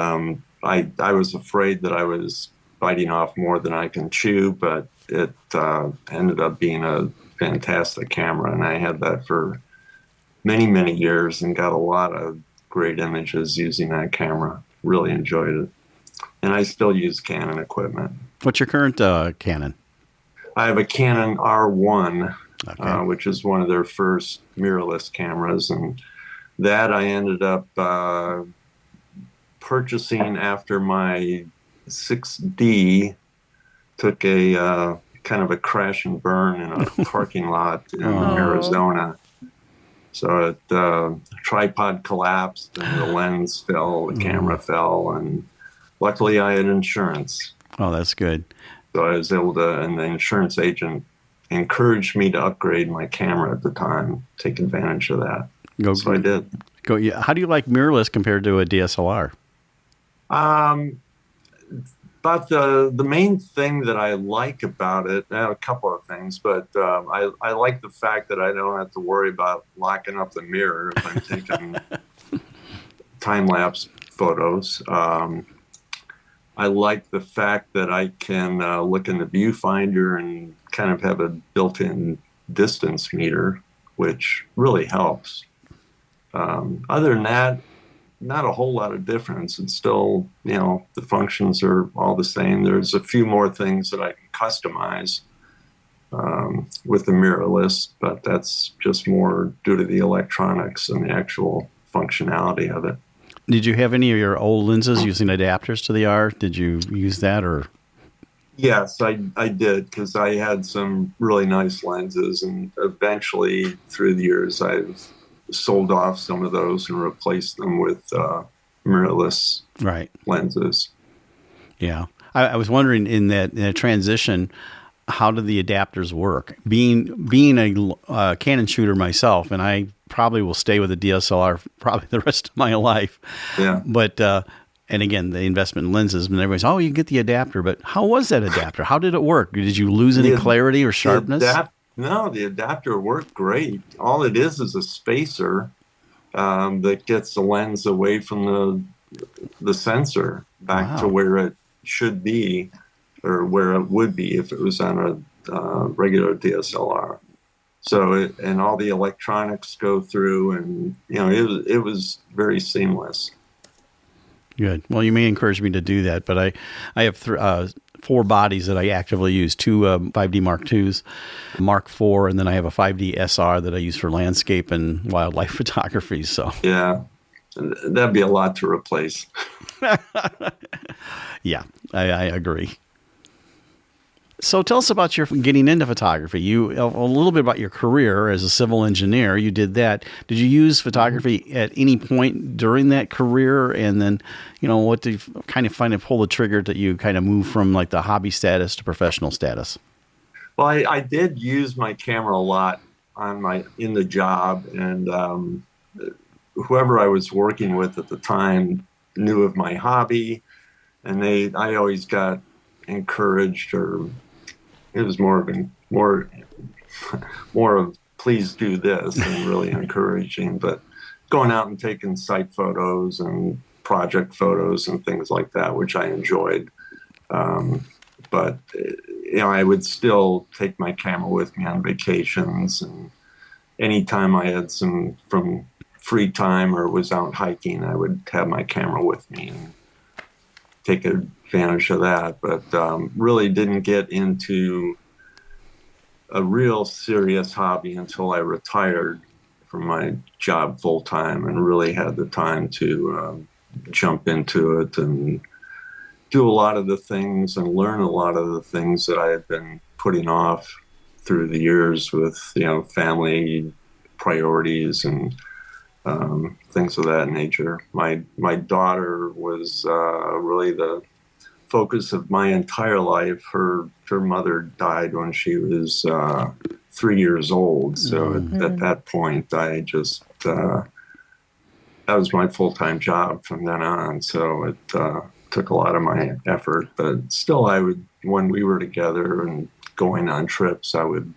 I was afraid that I was biting off more than I can chew, but it ended up being a fantastic camera. And I had that for many, many years and got a lot of great images using that camera. Really enjoyed it. And I still use Canon equipment. What's your current Canon? I have a Canon R1, okay. Which is one of their first mirrorless cameras. And that I ended up purchasing after my 6D took a kind of a crash and burn in a parking lot in Arizona. So the tripod collapsed and the lens fell, the camera fell, and luckily I had insurance. Oh, that's good. So I was able to, and the insurance agent encouraged me to upgrade my camera at the time, take advantage of that. So I did. How do you like mirrorless compared to a DSLR? But the main thing that I like about it, I have a couple of things, but I like the fact that I don't have to worry about locking up the mirror if I'm taking time-lapse photos. I like the fact that I can look in the viewfinder and kind of have a built-in distance meter, which really helps. Other than that, not a whole lot of difference. It's still, the functions are all the same. There's a few more things that I can customize with the mirrorless, but that's just more due to the electronics and the actual functionality of it. Did you have any of your old lenses using adapters to the R? Did you use that or? Yes, I did, because I had some really nice lenses, and eventually through the years I've sold off some of those and replaced them with mirrorless lenses. Yeah. I was wondering in that transition, how did the adapters work? Being a Canon shooter myself, and I probably will stay with a DSLR probably the rest of my life. Yeah. But and again, the investment in lenses, and everybody's, oh, you can get the adapter. But how was that adapter? How did it work? Did you lose any clarity or sharpness? No, the adapter worked great. All it is a spacer that gets the lens away from the sensor back to where it should be, or where it would be if it was on a regular DSLR. So and all the electronics go through, and it was very seamless. Good. Well, you may encourage me to do that, but I have 4 bodies that I actively use, 2 5D Mark IIs, Mark IV, and then I have a 5D SR that I use for landscape and wildlife photography. So yeah, that'd be a lot to replace. Yeah, I agree. So tell us about your getting into photography. A little bit about your career as a civil engineer. You did that. Did you use photography at any point during that career? And then, what did you kind of find to pull the trigger that you kind of move from like the hobby status to professional status? Well, I did use my camera a lot in the job, and whoever I was working with at the time knew of my hobby, and I always got encouraged, or it was more of please do this and really encouraging, but going out and taking site photos and project photos and things like that, which I enjoyed. But I would still take my camera with me on vacations, and anytime I had some from free time or was out hiking, I would have my camera with me and take advantage of that. But really didn't get into a real serious hobby until I retired from my job full time, and really had the time to jump into it and do a lot of the things and learn a lot of the things that I had been putting off through the years with, family priorities and things of that nature. My daughter was really the focus of my entire life. Her mother died when she was 3 years old. So at that point, I just that was my full-time job from then on. So it took a lot of my effort. But still, I would, when we were together and going on trips, I would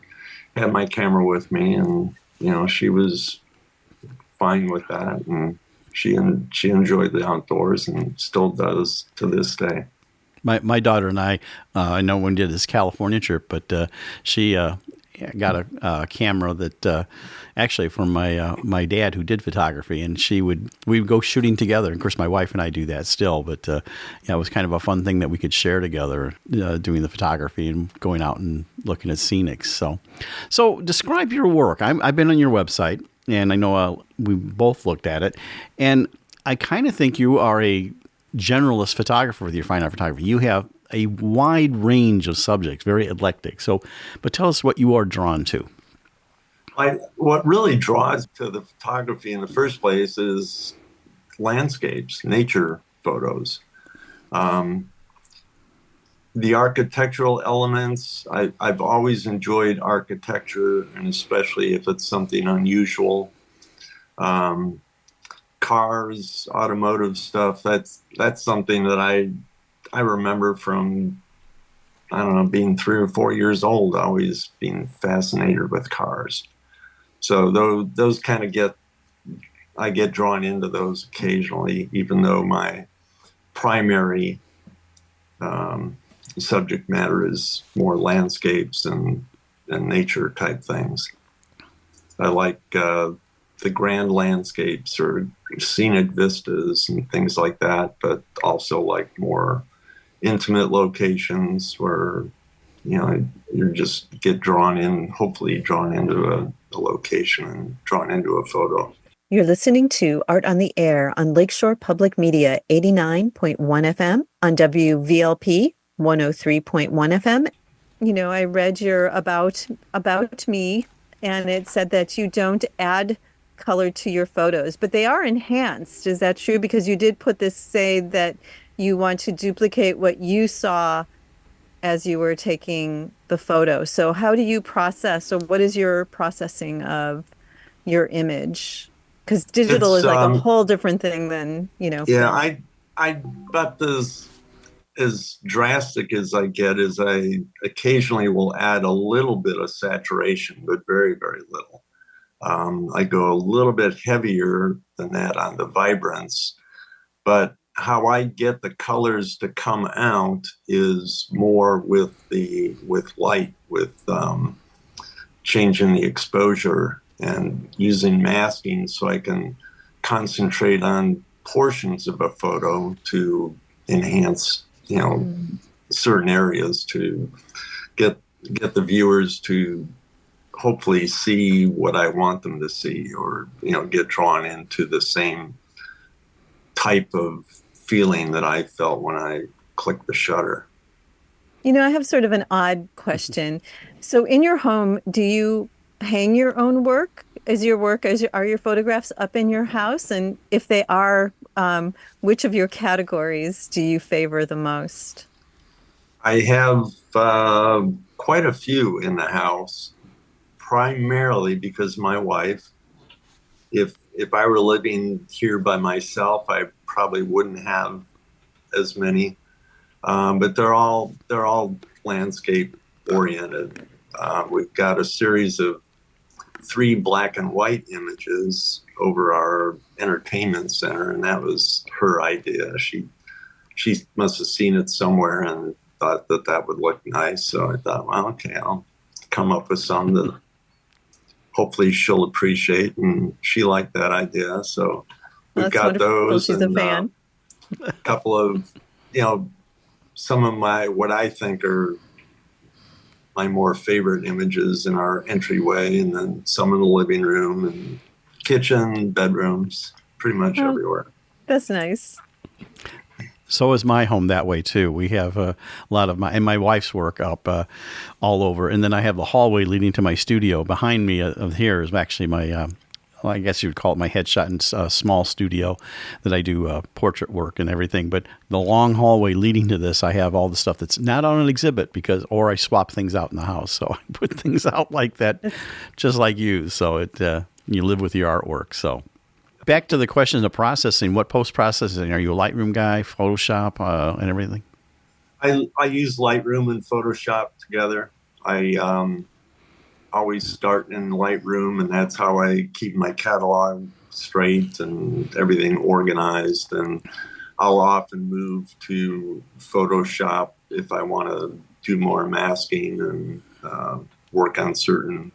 have my camera with me, and she was fine with that, and she enjoyed the outdoors and still does to this day. My daughter and I know when we did this California trip, but she got a camera that actually from my dad, who did photography, and we'd go shooting together. Of course, my wife and I do that still, but it was kind of a fun thing that we could share together, doing the photography and going out and looking at scenics. So describe your work. I've been on your website, and I know we both looked at it, and I kind of think you are a generalist photographer with your fine art photography. You have a wide range of subjects, very eclectic. But tell us what you are drawn to. What really draws to the photography in the first place is landscapes, nature photos. The architectural elements, I've always enjoyed architecture, and especially if it's something unusual. Cars, automotive stuff, that's something that I remember from, being 3 or 4 years old, always being fascinated with cars. So those kind of I get drawn into those occasionally, even though my primary subject matter is more landscapes and nature type things. I like the grand landscapes or scenic vistas and things like that, but also like more intimate locations where, you just get hopefully drawn into a location and drawn into a photo. You're listening to Art on the Air on Lakeshore Public Media 89.1 FM, on WVLP 103.1 FM. You know, I read your about me, and it said that you don't add color to your photos, but they are enhanced. Is that true? Because you did put this, say that you want to duplicate what you saw as you were taking the photo. So how do you process, or what is your processing of your image? Because digital is like a whole different thing than, Yeah, film. I bet this, as drastic as I get, is I occasionally will add a little bit of saturation, but very, very little. I go a little bit heavier than that on the vibrance, but how I get the colors to come out is more with light, with changing the exposure and using masking, so I can concentrate on portions of a photo to enhance, certain areas, to get the viewers to hopefully see what I want them to see, or get drawn into the same type of feeling that I felt when I clicked the shutter. I have sort of an odd question. So in your home, do you hang your own work? Are your photographs up in your house? And if they are, which of your categories do you favor the most? I have quite a few in the house, primarily because my wife, if I were living here by myself, I probably wouldn't have as many. But they're all landscape oriented. We've got a series of 3 black and white images over our entertainment center, and that was her idea. She must have seen it somewhere and thought that would look nice. So I thought, well, okay, I'll come up with some that hopefully she'll appreciate, and she liked that idea. So we've got those. She's a fan. A couple of, some of what I think are my more favorite images in our entryway, and then some in the living room and kitchen, bedrooms, pretty much everywhere. That's nice. So is my home that way too. We have a lot of my wife's work up all over, and then I have the hallway leading to my studio. Behind me here is actually my, I guess you would call it my headshot and small studio that I do portrait work and everything. But the long hallway leading to this, I have all the stuff that's not on an exhibit or I swap things out in the house. So I put things out like that, just like you. So you live with your artwork. So. Back to the questions of processing. What post-processing? Are you a Lightroom guy, Photoshop, and everything? I use Lightroom and Photoshop together. I always start in Lightroom, and that's how I keep my catalog straight and everything organized. And I'll often move to Photoshop if I want to do more masking and work on certain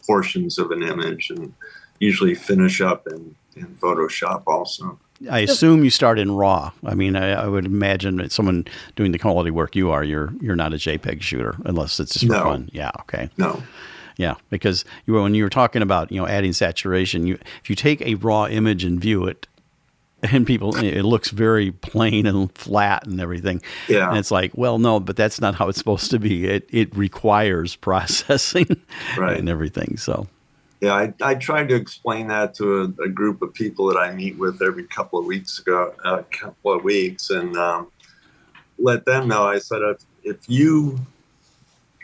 portions of an image, and usually finish up in Photoshop also. I assume you start in RAW. I mean, I would imagine that someone doing the quality work you are, you're not a JPEG shooter, unless it's just for fun. Yeah, okay. No. Yeah, because when you were talking about adding saturation, if you take a RAW image and view it, and it looks very plain and flat and everything. Yeah. And it's like, well, no, but that's not how it's supposed to be. It requires processing and everything. So. Yeah, I tried to explain that to a group of people that I meet with every couple of weeks, and let them know. I said, if you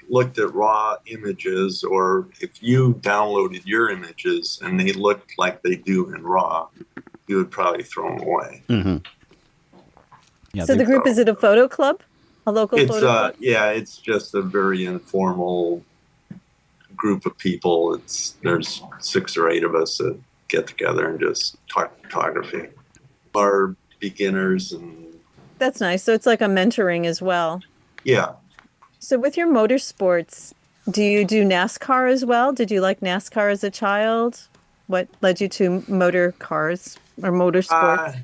looked at raw images, or if you downloaded your images and they looked like they do in RAW, you would probably throw them away. Mm-hmm. Yeah, so the group, is it a photo club? A local photo club? Yeah, it's just a very informal group of people. There's 6 or 8 of us that get together and just talk photography. Our beginners, and that's nice. So it's like a mentoring as well. Yeah. So with your motorsports, do you do NASCAR as well? Did you like NASCAR as a child? What led you to motor cars or motorsports?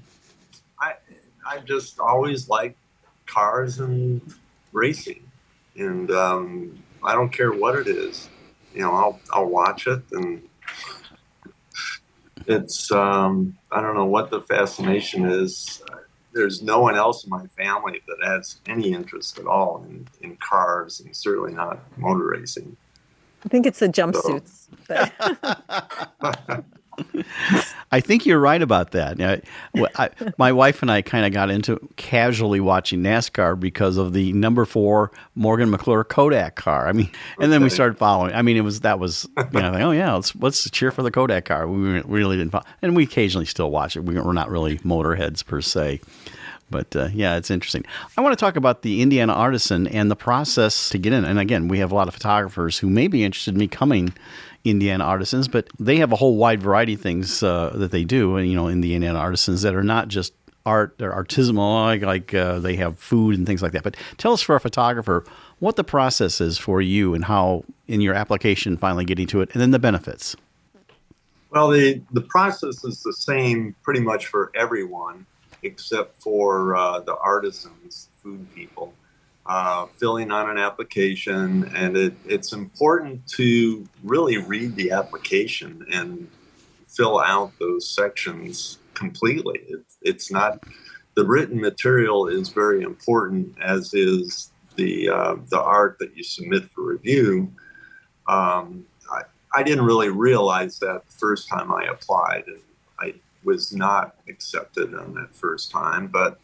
I just always liked cars and racing, and I don't care what it is. I'll watch it, and It's I don't know what the fascination is. There's no one else in my family that has any interest at all in cars, and certainly not motor racing. I think it's the jumpsuits. I think you're right about that. My wife and I kind of got into casually watching NASCAR because of the number 4 Morgan McClure Kodak car. I mean, and then we started following. I mean, that was like, oh yeah, let's cheer for the Kodak car. We really didn't follow, and we occasionally still watch it. We're not really motorheads per se. But yeah, it's interesting. I want to talk about the Indiana Artisan and the process to get in. And again, we have a lot of photographers who may be interested in becoming Indiana Artisans, but they have a whole wide variety of things that they do. And in the Indiana Artisans that are not just art, they're artisanal, like they have food and things like that. But tell us, for a photographer, what the process is for you and how in your application finally getting to it, and then the benefits. Well, the process is the same pretty much for everyone, except for the artisans, food people, filling out an application. And it's important to really read the application and fill out those sections completely. It's not, the written material is very important, as is the art that you submit for review. I didn't really realize that the first time I applied, and I was not accepted on that first time, but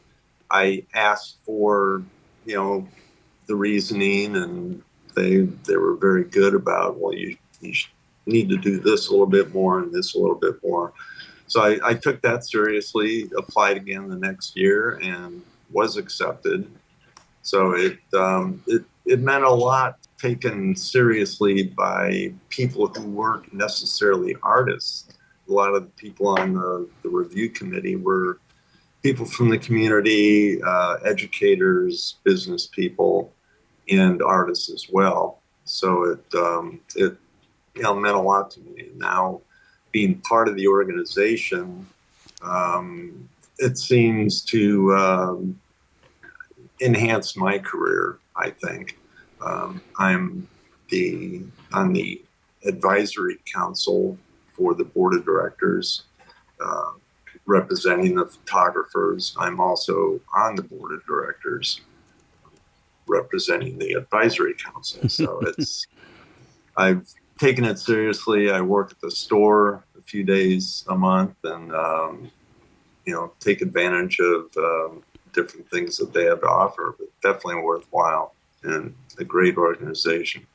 I asked for, the reasoning, and they were very good about, well, you need to do this a little bit more and this a little bit more. So I took that seriously, applied again the next year, and was accepted. So it meant a lot, taken seriously by people who weren't necessarily artists. A lot of the people on the review committee were people from the community, educators, business people, and artists as well. So it meant a lot to me. And now, being part of the organization, it seems to enhance my career, I think. I'm on the advisory council for the board of directors, representing the photographers. I'm also on the board of directors representing the advisory council. So I've taken it seriously. I work at the store a few days a month, and take advantage of different things that they have to offer. But definitely worthwhile, and a great organization.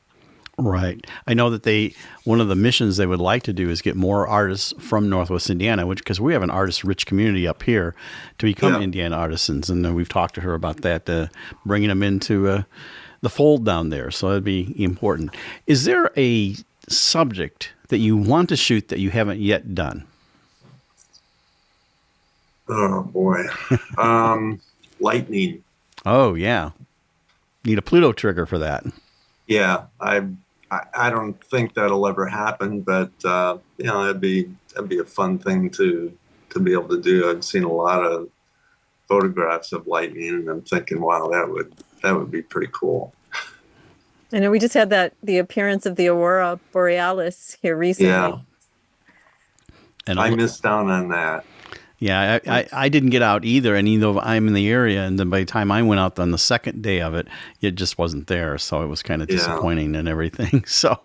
Right. I know that one of the missions they would like to do is get more artists from Northwest Indiana, because we have an artist-rich community up here, to become Indiana Artisans. And we've talked to her about that, bringing them into the fold down there. So that'd be important. Is there a subject that you want to shoot that you haven't yet done? Oh, boy. Lightning. Oh, yeah. Need a Pluto trigger for that. Yeah, I don't think that'll ever happen, but that'd be a fun thing to be able to do. I've seen a lot of photographs of lightning, and I'm thinking, wow, that would be pretty cool. I know we just had the appearance of the Aurora Borealis here recently. Yeah, and I missed out on that. Yeah, I didn't get out either, and even though I'm in the area, and then by the time I went out on the second day of it, it just wasn't there, so it was kind of disappointing and everything. So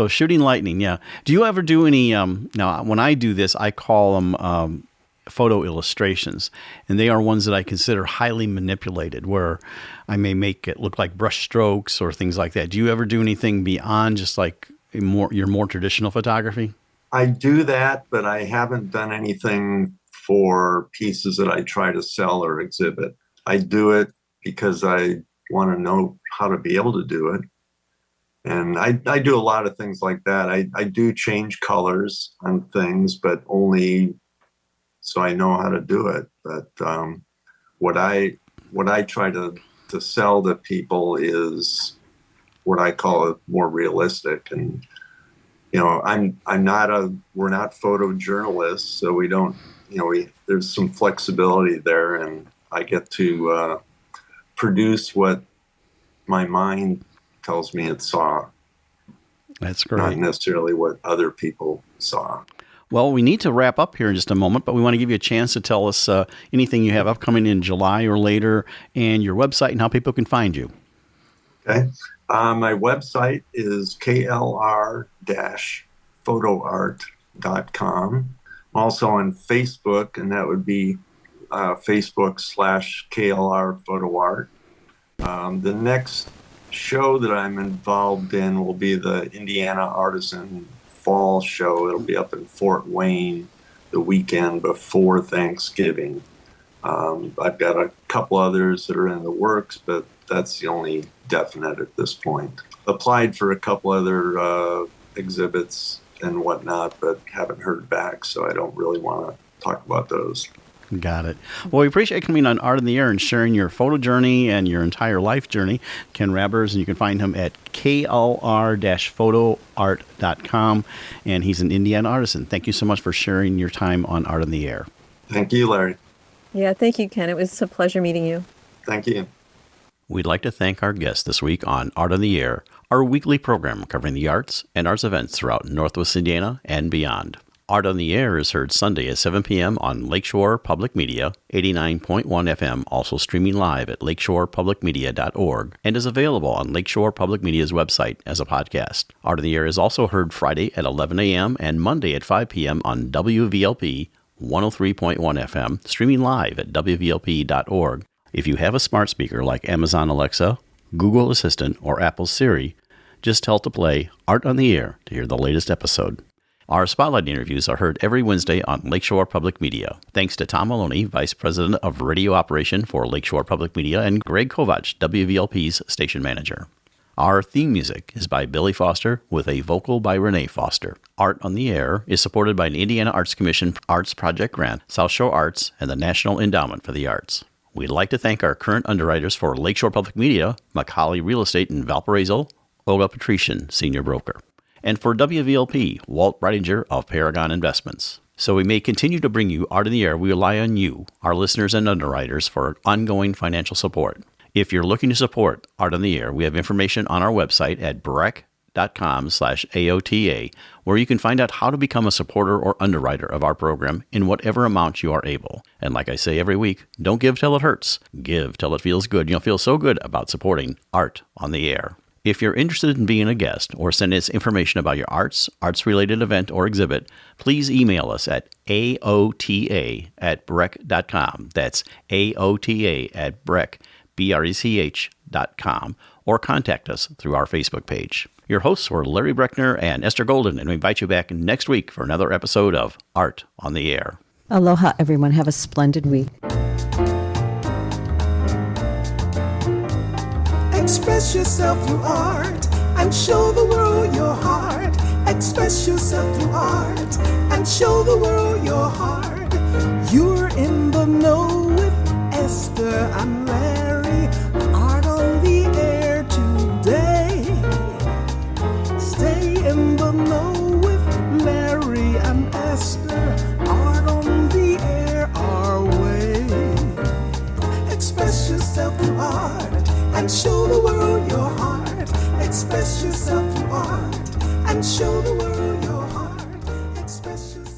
shooting lightning, yeah. Do you ever do any? Now, when I do this, I call them photo illustrations, and they are ones that I consider highly manipulated, where I may make it look like brush strokes or things like that. Do you ever do anything beyond just like your more traditional photography? I do that, but I haven't done anything for pieces that I try to sell or exhibit. I do it because I want to know how to be able to do it. And I do a lot of things like that. I do change colors on things, but only so I know how to do it. But what I try to sell to people is what I call it more realistic. And we're not photojournalists, so we don't. There's some flexibility there, and I get to produce what my mind tells me it saw. That's great. Not necessarily what other people saw. Well, we need to wrap up here in just a moment, but we want to give you a chance to tell us anything you have upcoming in July or later, and your website and how people can find you. Okay. My website is klr-photoart.com. I'm also on Facebook, and that would be Facebook/KLR Photo Art. The next show that I'm involved in will be the Indiana Artisan Fall Show. It'll be up in Fort Wayne the weekend before Thanksgiving. I've got a couple others that are in the works, but that's the only definite at this point. Applied for a couple other exhibits and whatnot, but haven't heard back, so I don't really want to talk about those. Got it. Well, we appreciate coming on Art in the Air and sharing your photo journey and your entire life journey. Ken Rabbers, and you can find him at klr-photoart.com, and he's an Indiana artisan. Thank you so much for sharing your time on Art in the Air. Thank you, Larry. Yeah, thank you, Ken. It was a pleasure meeting you. Thank you. We'd like to thank our guest this week on Art on the Air, our weekly program covering the arts and arts events throughout Northwest Indiana and beyond. Art on the Air is heard Sunday at 7 p.m. on Lakeshore Public Media, 89.1 FM, also streaming live at lakeshorepublicmedia.org, and is available on Lakeshore Public Media's website as a podcast. Art on the Air is also heard Friday at 11 a.m. and Monday at 5 p.m. on WVLP 103.1 FM, streaming live at WVLP.org. If you have a smart speaker like Amazon Alexa, Google Assistant, or Apple Siri, just tell it to play Art on the Air to hear the latest episode. Our Spotlight interviews are heard every Wednesday on Lakeshore Public Media. Thanks to Tom Maloney, Vice President of Radio Operation for Lakeshore Public Media, and Greg Kovach, WVLP's Station Manager. Our theme music is by Billy Foster with a vocal by Renee Foster. Art on the Air is supported by an Indiana Arts Commission Arts Project grant, South Shore Arts, and the National Endowment for the Arts. We'd like to thank our current underwriters for Lakeshore Public Media, Macaulay Real Estate in Valparaiso, Olga Patrician, Senior Broker. And for WVLP, Walt Reidinger of Paragon Investments. So we may continue to bring you Art in the Air. We rely on you, our listeners and underwriters, for ongoing financial support. If you're looking to support Art on the Air, we have information on our website at breck.com/AOTA, where you can find out how to become a supporter or underwriter of our program in whatever amount you are able. And like I say every week, don't give till it hurts. Give till it feels good. You'll feel so good about supporting Art on the Air. If you're interested in being a guest or send us information about your arts-related event or exhibit, please email us at aota@breck.com. That's aota@breck.com, or contact us through our Facebook page. Your hosts were Larry Breckner and Esther Golden, and we invite you back next week for another episode of Art on the Air. Aloha, everyone. Have a splendid week. Express yourself through art and show the world your heart. Express yourself through art and show the world your heart. You're in the know with Esther and Larry. Art on the Air today. Stay in the know with Larry and Esther. Art on the Air our way. Express yourself through art and show the world your heart. Express yourself through art and show the world your heart. Express yourself.